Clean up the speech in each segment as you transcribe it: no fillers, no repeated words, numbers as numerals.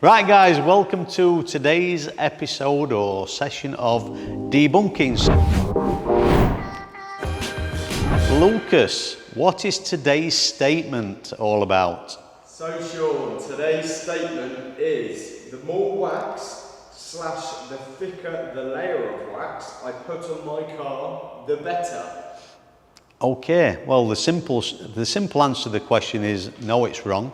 Right guys, welcome to today's episode or session of debunking. Lucas, what is today's statement all about? So Sean, today's statement is the more wax / the thicker the layer of wax I put on my car, the better. Okay, well the simple answer to the question is no, it's wrong.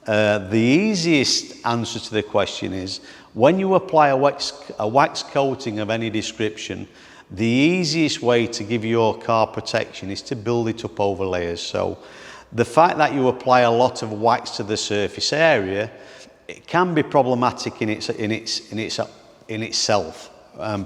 The easiest answer to the question is when you apply a wax coating of any description, the easiest way to give your car protection is to build it up over layers. So the fact that you apply a lot of wax to the surface area, it can be problematic in itself.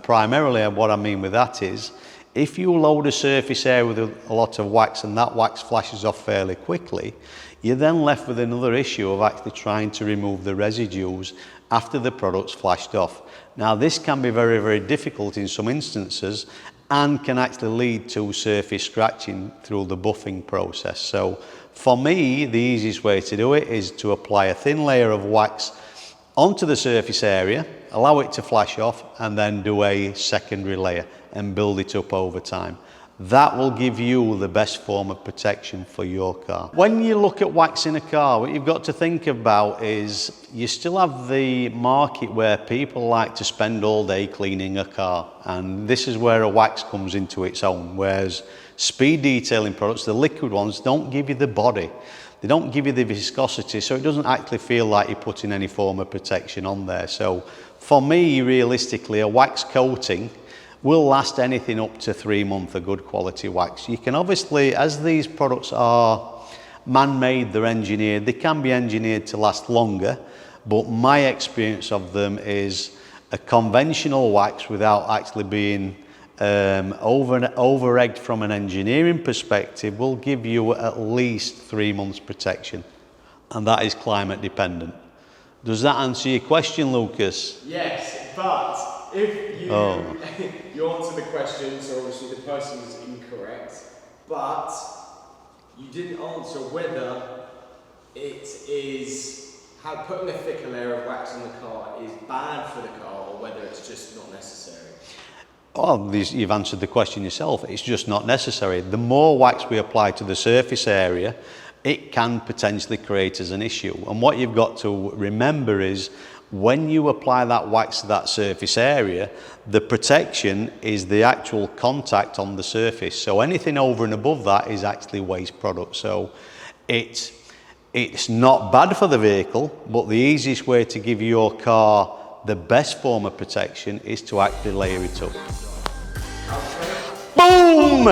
Primarily what I mean with that is if you load a surface area with a lot of wax and that wax flashes off fairly quickly, you're then left with another issue of actually trying to remove the residuals after the product's flashed off. Now this can be very, very difficult in some instances and can actually lead to surface scratching through the buffing process. So for me, the easiest way to do it is to apply a thin layer of wax onto the surface area, allow it to flash off, and then do a secondary layer and build it up over time. That will give you the best form of protection for your car. When you look at wax in a car, what you've got to think about is you still have the market where people like to spend all day cleaning a car, and this is where a wax comes into its own, whereas speed detailing products, the liquid ones, don't give you the body. They don't give you the viscosity, so it doesn't actually feel like you're putting any form of protection on there. So for me, realistically, a wax coating will last anything up to 3 months of good quality wax. You can obviously, as these products are man-made, they're engineered, they can be engineered to last longer, but my experience of them is a conventional wax without actually being over-egged from an engineering perspective will give you at least 3 months protection, and that is climate dependent. Does that answer your question, Lucas? Yes, but if you you answer the question, so obviously the person was incorrect, but you didn't answer whether it is putting a thicker layer of wax on the car is bad for the car or whether it's just not necessary. Oh, you've answered the question yourself. It's just not necessary. The more wax we apply to the surface area, it can potentially create as an issue. And what you've got to remember is when you apply that wax to that surface area, the protection is the actual contact on the surface. So anything over and above that is actually waste product. So it's not bad for the vehicle, but the easiest way to give your car the best form of protection is to actually layer it up. Boom!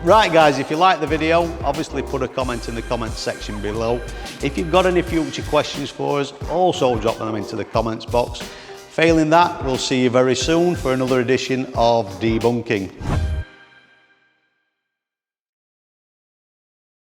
Right guys, if you like the video, obviously put a comment in the comment section below. If you've got any future questions for us, also drop them into the comments box. Failing that, we'll see you very soon for another edition of Debunking.